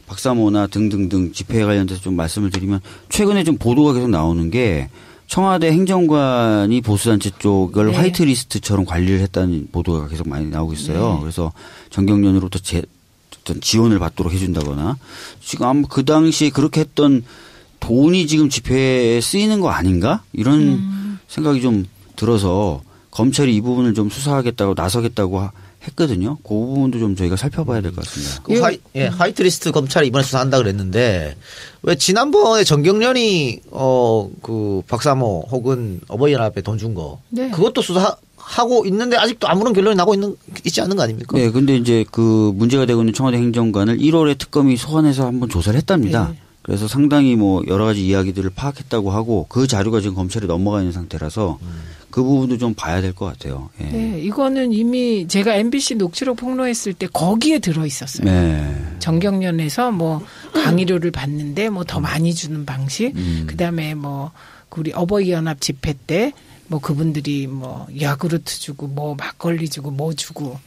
박사모나 등등등 집회에 관련돼서 좀 말씀을 드리면 최근에 좀 보도가 계속 나오는 게 청와대 행정관이 보수단체 쪽을 네. 화이트리스트처럼 관리를 했다는 보도가 계속 많이 나오고 있어요. 네. 그래서 정경련으로부터 어떤 지원을 받도록 해준다거나 지금 아마 그 당시에 그렇게 했던 돈이 지금 집회에 쓰이는 거 아닌가? 이런 생각이 좀 들어서 검찰이 이 부분을 좀 수사하겠다고 나서겠다고 했거든요. 그 부분도 좀 저희가 살펴봐야 될 것 같습니다. 그 화이트리스트 검찰이 이번에 수사한다 그랬는데 왜 지난번에 정경련이 그 박사모 혹은 어버이연합에 돈 준 거 네. 그것도 수사하고 있는데 아직도 아무런 결론이 나고 있지 않는 거 아닙니까? 네, 근데 이제 그 문제가 되고 있는 청와대 행정관을 1월에 특검이 소환해서 한번 조사를 했답니다. 네. 그래서 상당히 뭐 여러 가지 이야기들을 파악했다고 하고 그 자료가 지금 검찰에 넘어가 있는 상태라서 그 부분도 좀 봐야 될 것 같아요. 예. 네, 이거는 이미 제가 MBC 녹취록 폭로했을 때 거기에 들어 있었어요. 네. 정경련에서 뭐 강의료를 받는데 뭐 더 많이 주는 방식, 그다음에 뭐 우리 어버이연합 집회 때 뭐 그분들이 뭐 야구르트 주고 뭐 막걸리 주고 뭐 주고.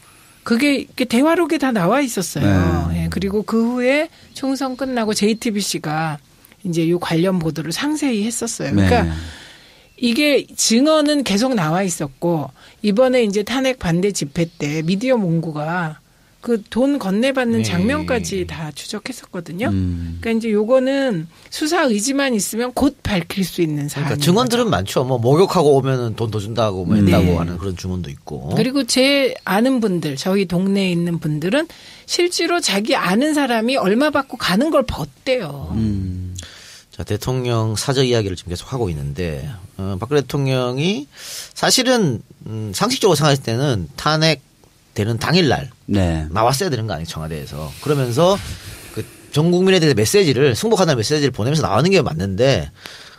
그게 대화록에 다 나와 있었어요. 네. 예, 그리고 그 후에 총선 끝나고 JTBC가 이제 요 관련 보도를 상세히 했었어요. 그러니까 네. 이게 증언은 계속 나와 있었고 이번에 이제 탄핵 반대 집회 때 미디어 몽구가 그 돈 건네받는 장면까지 다 추적했었거든요. 그러니까 이제 요거는 수사 의지만 있으면 곧 밝힐 수 있는 사안인 그러니까 증언들은 거죠. 많죠. 뭐 목욕하고 오면은 돈 더 준다고 뭐 했다고 네. 하는 그런 증언도 있고. 그리고 제 아는 분들, 저희 동네에 있는 분들은 실제로 자기 아는 사람이 얼마 받고 가는 걸 봤대요. 자, 대통령 사저 이야기를 지금 계속 하고 있는데 박근혜 대통령이 사실은 상식적으로 생각했을 때는 탄핵 되는 당일날 네. 나왔어야 되는 거 아니에요 청와대에서. 그러면서 그 전 국민에 대해서 메시지를 승복한다는 메시지를 보내면서 나오는 게 맞는데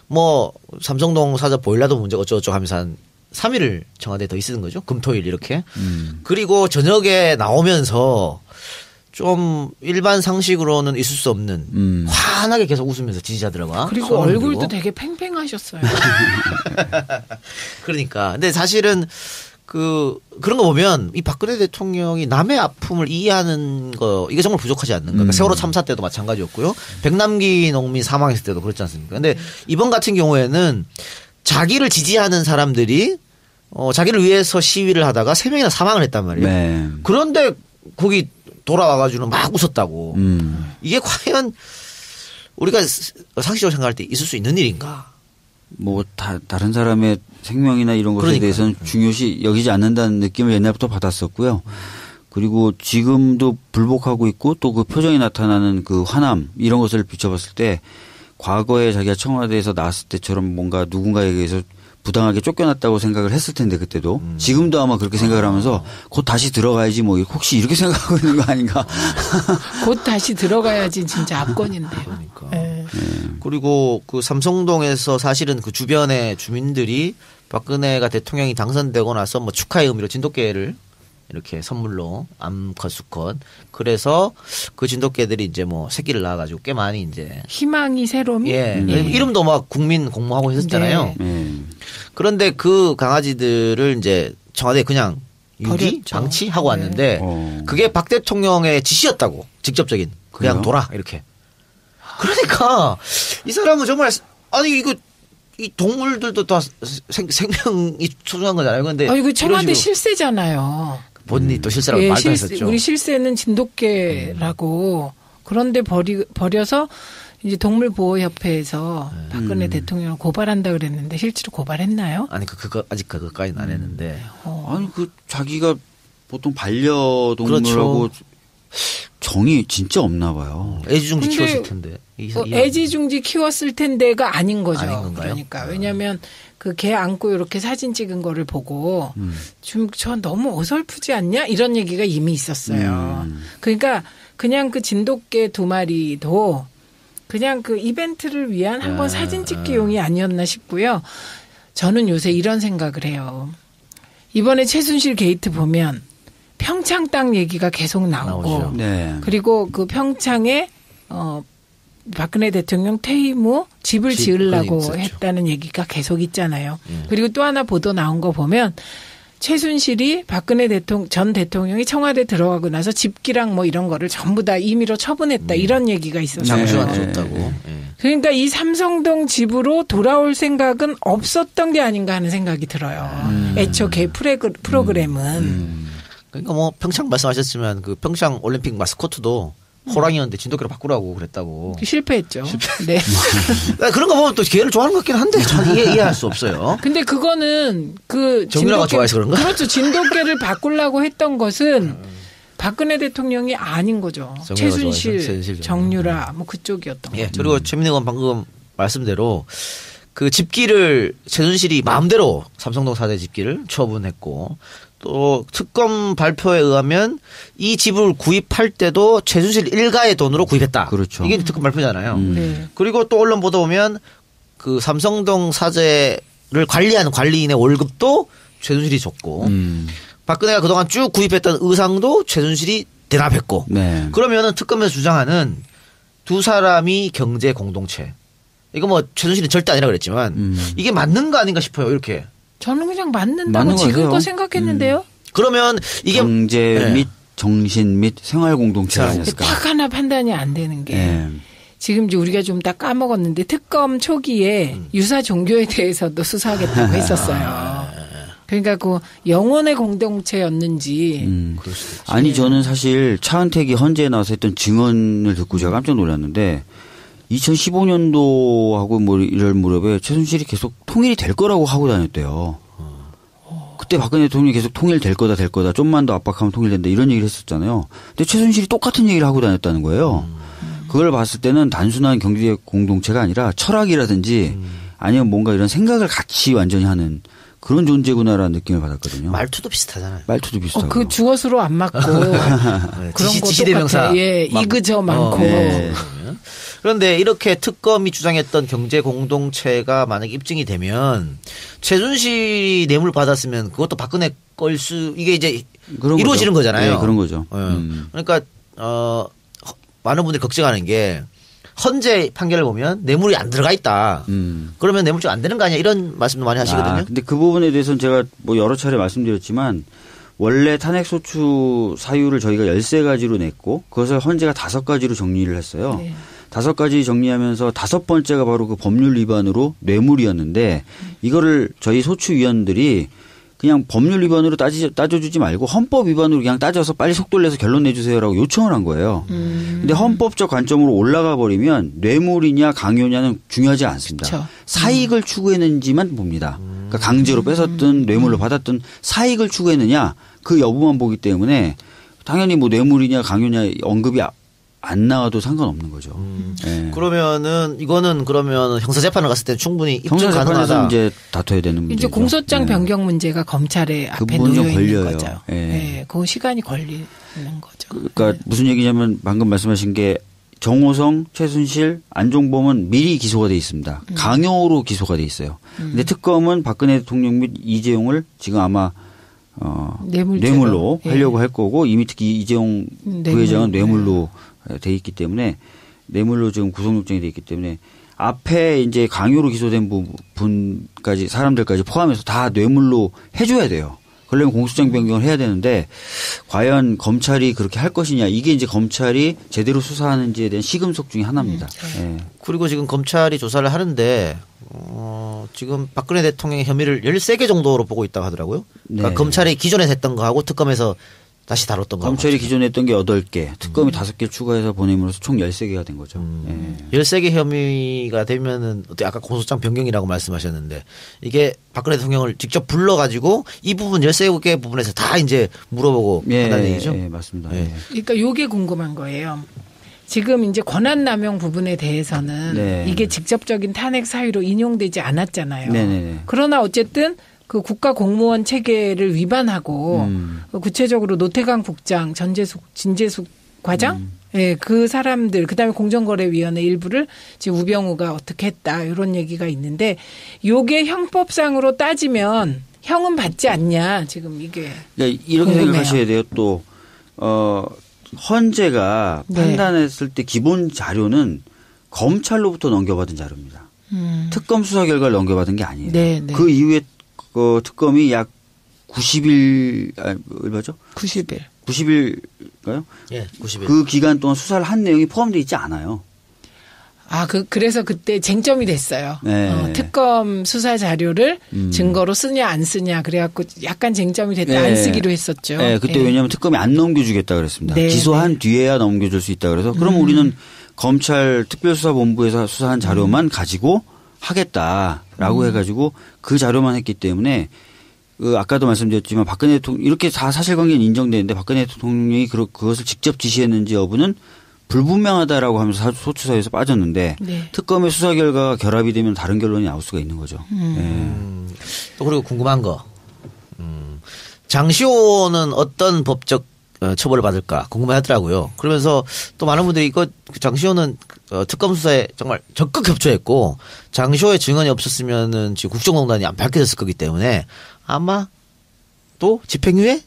뭐 삼성동 사저 보일러도 문제가 어쩌고저쩌고 하면서 한 3일을 청와대에 더 있는 거죠. 금토일 이렇게. 그리고 저녁에 나오면서 좀 일반 상식으로는 있을 수 없는 환하게 계속 웃으면서 지지자들과 그리고 얼굴도 되게 팽팽하셨어요. 그러니까 근데 사실은 그런 거 보면 이 박근혜 대통령이 남의 아픔을 이해하는 거 이게 정말 부족하지 않는가. 그러니까 세월호 참사 때도 마찬가지였고요. 백남기 농민 사망했을 때도 그렇지 않습니까? 근데 이번 같은 경우에는 자기를 지지하는 사람들이 자기를 위해서 시위를 하다가 3명이나 사망을 했단 말이에요. 네. 그런데 거기 돌아와가지고 막 웃었다고. 이게 과연 우리가 상식적으로 생각할 때 있을 수 있는 일인가? 뭐 다른 사람의 생명이나 이런 것에 그러니까. 대해서는 중요시 여기지 않는다는 느낌을 옛날부터 받았었고요. 그리고 지금도 불복하고 있고 또 그 표정이 나타나는 그 화남 이런 것을 비춰봤을 때 과거에 자기가 청와대에서 나왔을 때처럼 뭔가 누군가에 의해서 부당하게 쫓겨났다고 생각을 했을 텐데 그때도 지금도 아마 그렇게 생각을 하면서 곧 다시 들어가야지 뭐 혹시 이렇게 생각하고 있는 거 아닌가. 곧 다시 들어가야지 진짜 압권인데요. 그러니까. 네. 그리고 그 삼성동에서 사실은 그 주변의 주민들이 박근혜가 대통령이 당선되고 나서 뭐 축하의 의미로 진돗개를 이렇게 선물로 암컷 수컷 그래서 그 진돗개들이 이제 뭐 새끼를 낳아가지고 꽤 많이 이제 희망이 새로미 예 이름도 막 국민 공모하고 했었잖아요. 네. 그런데 그 강아지들을 이제 청와대 그냥 유기 방치하고 왔는데 그게 박 대통령의 지시였다고 직접적인 그냥 그래요? 둬라 이렇게. 그러니까 이 사람은 정말 아니 이거 이 동물들도 다 생명이 소중한 거잖아요. 근데 이거 청와대 실세잖아요. 본인이 또 실세라고 말도 했었죠. 우리 실세는 진돗개라고 그런데 버려서 이제 동물보호협회에서 박근혜 대통령을 고발한다 그랬는데 실제로 고발했나요? 아니 그거 아직 그거까지는 안 했는데. 아니 그 자기가 보통 반려동물하고 그렇죠. 정이 진짜 없나 봐요. 애지중지 키웠을 텐데. 애지중지 키웠을 텐데가 아닌 거죠. 아닌 건가요? 그러니까 왜냐하면 그 개 안고 이렇게 사진 찍은 거를 보고 좀 저 너무 어설프지 않냐 이런 얘기가 이미 있었어요. 그러니까 그냥 그 진돗개 2마리도 그냥 그 이벤트를 위한 한번 사진 찍기용이 아니었나 싶고요. 저는 요새 이런 생각을 해요. 이번에 최순실 게이트 보면 평창 땅 얘기가 계속 나오고 네. 그리고 그 평창에 박근혜 대통령 퇴임 후 집을 지으려고 했다는 얘기가 계속 있잖아요. 그리고 또 하나 보도 나온 거 보면 최순실이 박근혜 전 대통령이 청와대 들어가고 나서 집기랑 뭐 이런 거를 전부 다 임의로 처분했다 이런 얘기가 있었어요. 장수한테 줬다고. 그러니까 이 삼성동 집으로 돌아올 생각은 없었던 게 아닌가 하는 생각이 들어요. 애초에 프로그램은. 그러니까 뭐 평창 말씀하셨지만 그 평창 올림픽 마스코트도 호랑이였는데 진돗개로 바꾸라고 그랬다고. 실패했죠. 네. 그런 거 보면 또 개를 좋아하는 것 같긴 한데 잘 이해할 수 없어요. 근데 그거는 그 정유라가 좋아해서 그런가? 그렇죠. 진돗개를 바꾸려고 했던 것은 박근혜 대통령이 아닌 거죠. 최순실, 정유라 뭐 그쪽이었던 거죠. 그리고 최민희 의원 방금 말씀대로 그 집기를 최순실이 마음대로 삼성동 사대 집기를 처분했고 또 특검 발표에 의하면 이 집을 구입할 때도 최순실 일가의 돈으로 구입했다. 그렇죠. 이게 특검 발표잖아요. 네. 그리고 또 언론 보도 보면 그 삼성동 사재를 관리하는 관리인의 월급도 최순실이 줬고 박근혜가 그동안 쭉 구입했던 의상도 최순실이 대납했고 네. 그러면은 특검에서 주장하는 두 사람이 경제 공동체 이거 뭐 최순실이 절대 아니라 그랬지만 이게 맞는 거 아닌가 싶어요. 이렇게. 저는 그냥 맞는다고 지금껏 생각했는데요. 그러면 이게 경제 및 정신 및 생활 공동체가 아니었을까. 딱 하나 판단이 안 되는 게 지금 이제 우리가 좀 다 까먹었는데 특검 초기에 유사 종교에 대해서도 수사하겠다고 했었어요. 그러니까 그 영혼의 공동체였는지. 아니 저는 사실 차은택이 헌재에 나와서 했던 증언을 듣고 제가 깜짝 놀랐는데 2015년도하고 뭐 이럴 무렵에 최순실이 계속 통일이 될 거라고 하고 다녔대요. 그때 박근혜 대통령이 계속 통일될 거다. 좀만 더 압박하면 통일된다. 이런 얘기를 했었잖아요. 근데 최순실이 똑같은 얘기를 하고 다녔다는 거예요. 그걸 봤을 때는 단순한 경제 공동체가 아니라 철학이라든지 아니면 뭔가 이런 생각을 같이 완전히 하는 그런 존재구나라는 느낌을 받았거든요. 말투도 비슷하잖아요. 말투도 비슷하고. 그 주어수로 안 맞고 그런 거 똑같아요. 예, 이그저 많고. 네. 그런데 이렇게 특검이 주장했던 경제 공동체가 만약에 입증이 되면 최순실이 뇌물 받았으면 그것도 박근혜 걸 수 이게 이제 이루어지는 거잖아요. 네, 그런 거죠. 그러니까 많은 분들이 걱정하는 게 헌재 판결을 보면 뇌물이 안 들어가 있다. 그러면 뇌물죄가 안 되는 거 아니야? 이런 말씀도 많이 하시거든요. 근데 그 부분에 대해서는 제가 뭐 여러 차례 말씀드렸지만 원래 탄핵소추 사유를 저희가 13가지로 냈고 그것을 헌재가 5가지로 정리를 했어요. 네. 5가지 정리하면서 5번째가 바로 그 법률 위반으로 뇌물이었는데 이거를 저희 소추위원들이 그냥 법률 위반으로 따져주지 말고 헌법 위반으로 그냥 따져서 빨리 속도를 내서 결론 내주세요라고 요청을 한 거예요. 근데 헌법적 관점으로 올라가 버리면 뇌물이냐 강요냐는 중요하지 않습니다. 그쵸. 사익을 추구했는지만 봅니다. 그러니까 강제로 뺏었든 뇌물로 받았든 사익을 추구했느냐 그 여부만 보기 때문에 당연히 뭐 뇌물이냐 강요냐 언급이 안 나와도 상관없는 거죠. 네. 그러면은 이거는 그러면 형사재판을 갔을 때 충분히 입증 가능하다. 이제 다퉈야 되는 문제죠. 이제 공소장 변경 문제가 검찰에 앞에 놓여 있는 거죠. 네. 네. 그 시간이 걸리는 거죠. 그러니까 무슨 얘기냐면 방금 말씀하신 게 정호성, 최순실, 안종범은 미리 기소가 돼 있습니다. 강요로 기소가 돼 있어요. 근데 특검은 박근혜 대통령 및 이재용을 지금 아마 뇌물로 하려고 할 거고 이미 특히 이재용 부회장은 뇌물로 돼 있기 때문에 뇌물로 지금 구속영장이 돼 있기 때문에 앞에 이제 강요로 기소된 부분까지 사람들까지 포함해서 다 뇌물로 해줘야 돼요. 그러려면 공소장 변경을 해야 되는데 과연 검찰이 그렇게 할 것이냐 이게 이제 검찰이 제대로 수사하는지에 대한 시금석 중에 하나입니다. 네. 그리고 지금 검찰이 조사를 하는데 지금 박근혜 대통령의 혐의를 13개 정도로 보고 있다고 하더라고요. 그러니까 네. 검찰이 기존에 했던 거하고 특검에서 다시 다뤘던 거. 검찰이 기존에 했던 게 8개, 특검이 5개 추가해서 보냄으로써 총 13개가 된 거죠. 13개 혐의가 되면은 아까 공소장 변경이라고 말씀하셨는데 이게 박근혜 대통령을 직접 불러가지고 이 부분 13개 부분에서 다 이제 물어보고 한다는 얘기죠. 네, 맞습니다. 네. 그러니까 요게 궁금한 거예요. 지금 이제 권한남용 부분에 대해서는 이게 직접적인 탄핵 사유로 인용되지 않았잖아요. 네네네. 그러나 어쨌든 그 국가 공무원 체계를 위반하고 구체적으로 노태강 국장, 진재숙 과장, 예, 그 사람들 그다음에 공정거래위원회 일부를 지금 우병우가 어떻게 했다 이런 얘기가 있는데 요게 형법상으로 따지면 형은 받지 않냐 지금 이게. 그러니까 이렇게 궁금해요. 생각하셔야 돼요. 또 헌재가 판단했을 때 기본 자료는 검찰로부터 넘겨받은 자료입니다. 특검 수사 결과를 넘겨받은 게 아니에요. 네, 네. 그 이후에 그 특검이 약 90일, 얼마죠? 90일. 90일인가요? 예, 90일. 그 기간 동안 수사를 한 내용이 포함되어 있지 않아요. 그래서 그때 쟁점이 됐어요. 네. 특검 수사 자료를 증거로 쓰냐 안 쓰냐 그래갖고 약간 쟁점이 됐다. 네. 안 쓰기로 했었죠. 네, 그때 네. 왜냐하면 특검이 안 넘겨주겠다 그랬습니다. 네. 기소한 뒤에야 넘겨줄 수 있다 그래서 그럼 우리는 검찰 특별수사본부에서 수사한 자료만 가지고 하겠다라고 해가지고 그 자료만 했기 때문에 아까도 말씀드렸지만 박근혜 대통령 이렇게 다 사실관계는 인정되는데 박근혜 대통령이 그것을 직접 지시했는지 여부는 불분명하다라고 하면서 소추사에서 빠졌는데 네. 특검의 수사 결과가 결합이 되면 다른 결론이 나올 수가 있는 거죠. 또 그리고 궁금한 거. 장시호는 어떤 법적 처벌을 받을까 궁금해하더라고요. 그러면서 또 많은 분들이 장시호는 특검 수사에 정말 적극 협조했고 장시호의 증언이 없었으면은 지금 국정농단이 안 밝혀졌을 거기 때문에 아마 또 집행유예?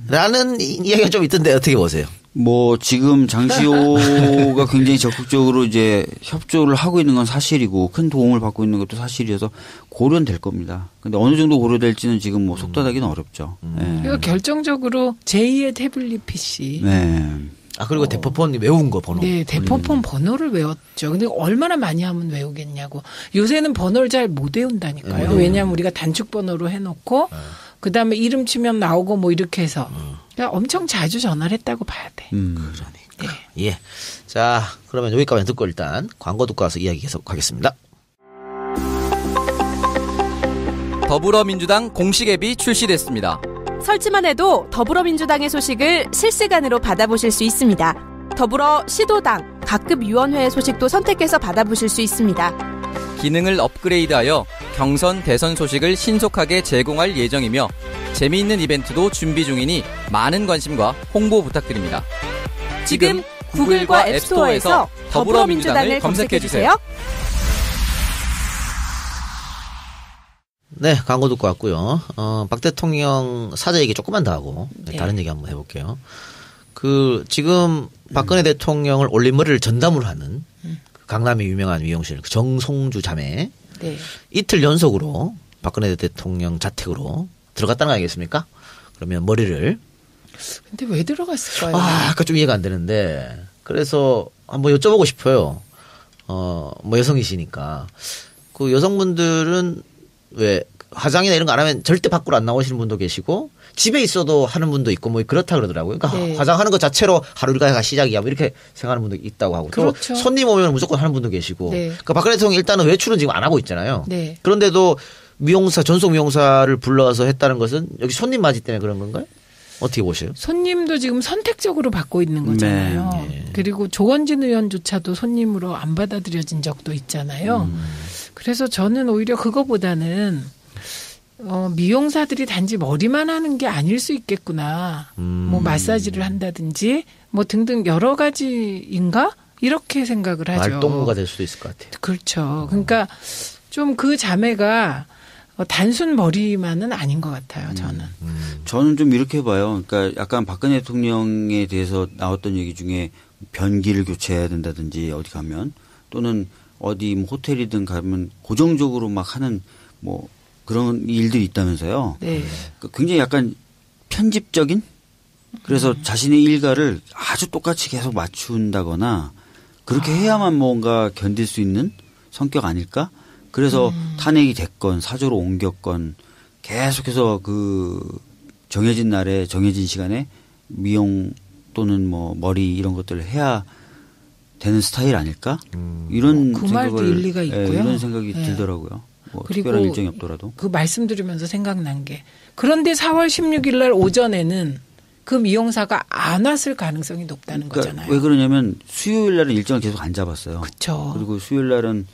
라는 이야기가 좀 있던데 어떻게 보세요? 뭐 지금 장시호가 굉장히 적극적으로 이제 협조를 하고 있는 건 사실이고 큰 도움을 받고 있는 것도 사실이어서 고려는 될 겁니다. 근데 어느 정도 고려될지는 지금 뭐 속단하기는 어렵죠. 그리고 결정적으로 제2의 태블릿 PC. 네. 그리고 대포폰 외운 거 번호. 네, 대포폰 번호를 외웠죠. 근데 얼마나 많이 하면 외우겠냐고. 요새는 번호를 잘 못 외운다니까요. 왜냐하면 우리가 단축 번호로 해놓고 그다음에 이름 치면 나오고 뭐 이렇게 해서 그러니까 엄청 자주 전화를 했다고 봐야 돼. 그러니까. 네. 예. 자, 그러면 여기까지 듣고 일단 광고 듣고 와서 이야기 계속하겠습니다. 더불어민주당 공식 앱이 출시됐습니다. 설치만 해도 더불어민주당의 소식을 실시간으로 받아보실 수 있습니다. 더불어 시도당, 각급위원회의 소식도 선택해서 받아보실 수 있습니다. 기능을 업그레이드하여 경선, 대선 소식을 신속하게 제공할 예정이며 재미있는 이벤트도 준비 중이니 많은 관심과 홍보 부탁드립니다. 지금 구글과 앱스토어에서 더불어민주당을 검색해주세요. 네, 광고 듣고 왔고요. 박 대통령 사저 얘기 조금만 더 하고 네. 다른 얘기 한번 해볼게요. 지금 박근혜 대통령을 올림머리를 전담으로 하는 강남의 유명한 미용실 정송주 자매. 네. 이틀 연속으로 박근혜 대통령 자택으로 들어갔다는 거 아니겠습니까? 그러면 머리를. 근데 왜 들어갔을까요? 아까 좀 이해가 안 되는데. 그래서 한번 여쭤보고 싶어요. 뭐 여성이시니까. 그 여성분들은 왜 화장이나 이런 거 안 하면 절대 밖으로 안 나오시는 분도 계시고 집에 있어도 하는 분도 있고 뭐 그렇다 그러더라고요. 그러니까 네. 화장하는 것 자체로 하루 일과가 시작이야 뭐 이렇게 생각하는 분도 있다고 하고 그렇죠. 또 손님 오면 무조건 하는 분도 계시고. 네. 그러니까 박근혜 대통령 일단은 외출은 지금 안 하고 있잖아요. 네. 그런데도 미용사 전속 미용사를 불러서 했다는 것은 여기 손님 맞이 때문에 그런 건가요? 어떻게 보세요? 손님도 지금 선택적으로 받고 있는 거잖아요. 네. 그리고 조원진 의원조차도 손님으로 안 받아들여진 적도 있잖아요. 그래서 저는 오히려 그거보다는 미용사들이 단지 머리만 하는 게 아닐 수 있겠구나. 뭐 마사지를 한다든지 뭐 등등 여러 가지인가? 이렇게 생각을 하죠. 말동무가 될 수도 있을 것 같아요. 그렇죠. 그러니까 좀 그 자매가 단순 머리만은 아닌 것 같아요. 저는. 저는 좀 이렇게 봐요. 그러니까 약간 박근혜 대통령에 대해서 나왔던 얘기 중에 변기를 교체해야 된다든지 어디 가면 또는 어디 뭐 호텔이든 가면 고정적으로 막 하는 뭐 그런 일들이 있다면서요. 네. 그러니까 굉장히 약간 편집적인 그래서 자신의 일가를 아주 똑같이 계속 맞춘다거나 그렇게 해야만 뭔가 견딜 수 있는 성격 아닐까? 그래서 탄핵이 됐건 사조로 옮겼건 계속해서 그 정해진 날에 정해진 시간에 미용 또는 뭐 머리 이런 것들을 해야 되는 스타일 아닐까? 이런 그 생각을 말도 일리가 있고요. 이런 생각이 네. 들더라고요. 뭐 그리고 특별한 일정이 없더라도. 그 말씀 들으면서 생각난 게 그런데 4월 16일 날 오전에는 그 미용사가 안 왔을 가능성이 높다는 그러니까 거잖아요. 왜 그러냐면 수요일 날은 일정을 계속 안 잡았어요. 그렇죠. 그리고 수요일 날은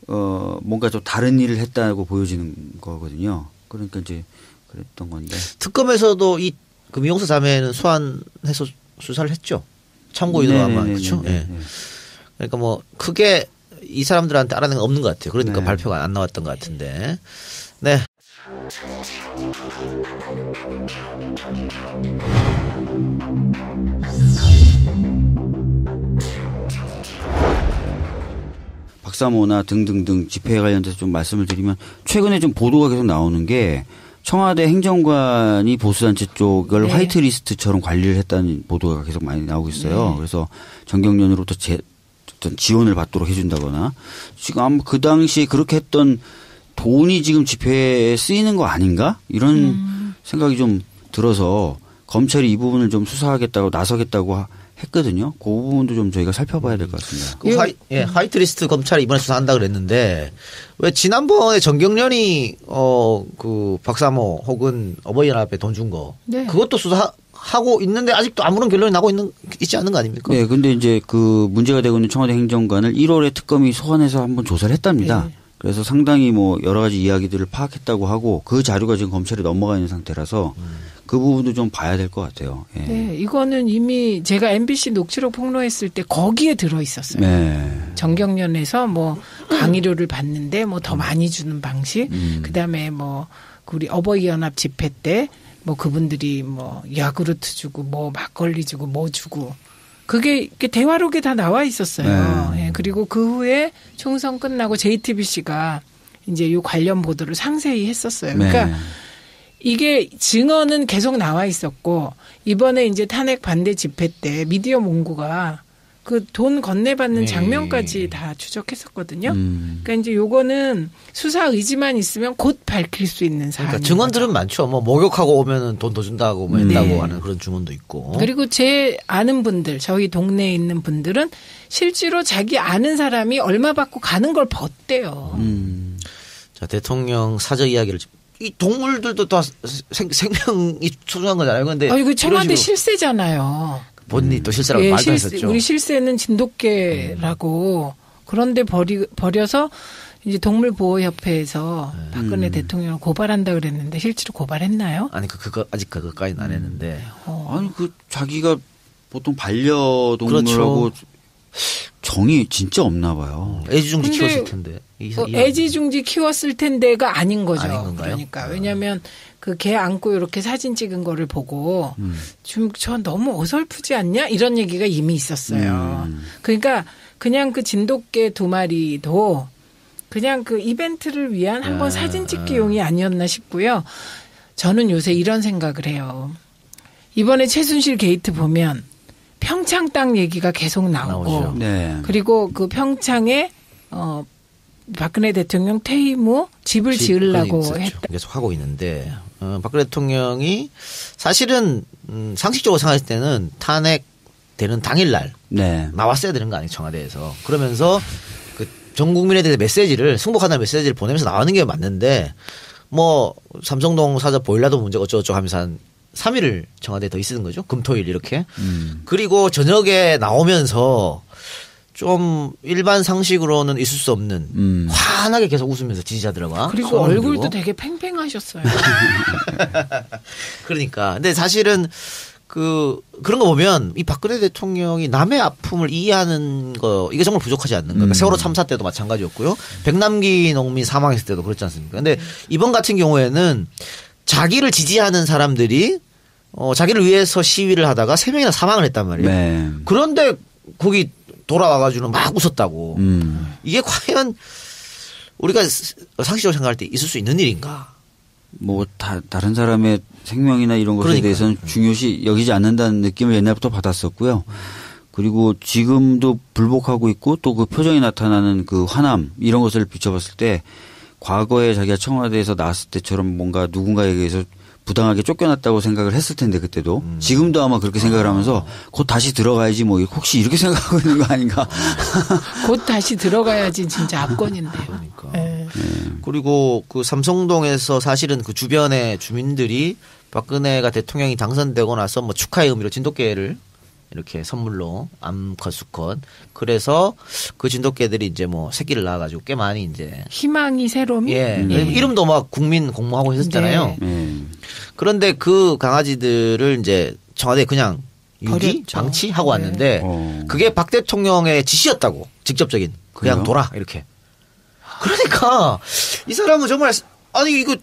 뭔가 좀 다른 일을 했다고 보여지는 거거든요. 그러니까 이제 그랬던 건데. 특검에서도 그 미용사 자매는 소환해서 수사를 했죠. 참고인으로 아마 그렇죠. 네. 그러니까 뭐 크게 이 사람들한테 알아낸 건 없는 것 같아요. 그러니까 네. 발표가 안 나왔던 것 같은데. 네. 박사모나 등등등 집회에 관련돼서 좀 말씀을 드리면 최근에 좀 보도가 계속 나오는 게 청와대 행정관이 보수단체 쪽을 화이트리스트처럼 관리를 했다는 보도가 계속 많이 나오고 있어요. 그래서 정경련으로부터 어떤 지원을 받도록 해준다거나 지금 아마 그 당시에 그렇게 했던 돈이 지금 집회에 쓰이는 거 아닌가? 이런 생각이 좀 들어서 검찰이 이 부분을 좀 수사하겠다고 나서겠다고 했거든요. 그 부분도 좀 저희가 살펴봐야 될 것 같습니다. 그 화이트리스트 검찰이 이번에 수사한다 그랬는데 왜 지난번에 정경련이 그 박사모 혹은 어버이연합에 돈 준 거 그것도 수사하고 있는데 아직도 아무런 결론이 나고 있지 않는 거 아닙니까? 네, 근데 이제 그 문제가 되고 있는 청와대 행정관을 1월에 특검이 소환해서 한번 조사를 했답니다. 네. 그래서 상당히 뭐 여러 가지 이야기들을 파악했다고 하고 그 자료가 지금 검찰에 넘어가 있는 상태라서 그 부분도 좀 봐야 될 것 같아요. 예. 네, 이거는 이미 제가 MBC 녹취록 폭로했을 때 거기에 들어 있었어요. 네. 정경련에서 뭐 강의료를 받는데 뭐 더 많이 주는 방식, 그다음에 뭐 우리 어버이연합 집회 때 뭐 그분들이 뭐 야구르트 주고 뭐 막걸리 주고 뭐 주고 그게 대화록에 다 나와 있었어요. 네. 예, 그리고 그 후에 총선 끝나고 JTBC가 이제 요 관련 보도를 상세히 했었어요. 그러니까 이게 증언은 계속 나와 있었고 이번에 이제 탄핵 반대 집회 때 미디어 몽고가 그 돈 건네받는 장면까지 다 추적했었거든요. 그러니까 이제 요거는 수사 의지만 있으면 곧 밝힐 수 있는 사안. 그러니까 증언들은 많죠. 뭐 목욕하고 오면은 돈 더 준다고 뭐 했다고 하는 그런 증언도 있고. 그리고 제 아는 분들, 저희 동네에 있는 분들은 실제로 자기 아는 사람이 얼마 받고 가는 걸 봤대요. 자, 대통령 사저 이야기를 이 동물들도 다 생명이 소중한 거잖아요. 그런데 이거 청와대 실세잖아요. 본인이 또 실세라고 말도 했었죠. 우리 실세는 진돗개라고 그런데 버려서 이제 동물보호협회에서 박근혜 대통령을 고발한다 그랬는데 실제로 고발했나요? 아니 그거 아직 그거까지는 안 했는데. 아니 그 자기가 보통 반려동물하고 정이 진짜 없나 봐요. 애지중지 키웠을 텐데. 애지중지 키웠을 텐데가 아닌 거죠. 아닌 건가요? 그러니까 왜냐하면 그 개 안고 이렇게 사진 찍은 거를 보고 좀 저 너무 어설프지 않냐 이런 얘기가 이미 있었어요. 그러니까 그냥 그 진돗개 2마리도 그냥 그 이벤트를 위한 한번 사진 찍기용이 아니었나 싶고요. 저는 요새 이런 생각을 해요. 이번에 최순실 게이트 보면 평창 땅 얘기가 계속 나오고 네. 그리고 그 평창에 박근혜 대통령 퇴임 후 집을 지으려고 했다. 계속 하고 있는데 박근혜 대통령이 사실은 상식적으로 생각했을 때는 탄핵되는 당일날 나왔어야 되는 거 아니에요 청와대에서. 그러면서 그 전 국민에 대해서 메시지를 승복하다는 메시지를 보내면서 나오는 게 맞는데 뭐 삼성동 사저 보일러도 문제가 어쩌고저쩌고 하면서 한 3일을 청와대에 더 있는 거죠. 금토일 이렇게. 그리고 저녁에 나오면서 좀 일반 상식으로는 있을 수 없는 환하게 계속 웃으면서 지지자들과. 그리고 얼굴도 되게 팽팽하셨어요. 그러니까. 근데 사실은 그런 거 보면 이 박근혜 대통령이 남의 아픔을 이해하는 거 이게 정말 부족하지 않는 거예요. 그러니까 세월호 참사 때도 마찬가지였고요. 백남기 농민 사망했을 때도 그렇지 않습니까? 근데 이번 같은 경우에는 자기를 지지하는 사람들이 자기를 위해서 시위를 하다가 3명이나 사망을 했단 말이에요. 네. 그런데 거기 돌아와가지고 막 웃었다고. 이게 과연 우리가 상식적으로 생각할 때 있을 수 있는 일인가? 뭐 다른 사람의 생명이나 이런 것에 대해서는 중요시 여기지 않는다는 느낌을 옛날부터 받았었고요. 그리고 지금도 불복하고 있고 또 그 표정이 나타나는 그 화남 이런 것을 비춰봤을 때 과거에 자기가 청와대에서 나왔을 때처럼 뭔가 누군가에 의해서 부당하게 쫓겨났다고 생각을 했을 텐데 그때도 지금도 아마 그렇게 생각을 하면서 곧 다시 들어가야지 뭐 혹시 이렇게 생각하고 있는 거 아닌가. 곧 다시 들어가야지 진짜 압권인데. 그러니까. 네. 그리고 그 삼성동에서 사실은 그 주변의 주민들이 박근혜가 대통령이 당선되고 나서 뭐 축하의 의미로 진돗개를 이렇게 선물로 암컷 수컷 그래서 그 진돗개들이 이제 뭐 새끼를 낳아가지고 꽤 많이 이제 희망이 새롬이 이름도 막 국민 공모하고 했었잖아요. 그런데 그 강아지들을 이제 청와대에 그냥 유기 방치하고 왔는데 그게 박 대통령의 지시였다고 직접적인 그냥 둬라 이렇게. 그러니까 이 사람은 정말 아니 이거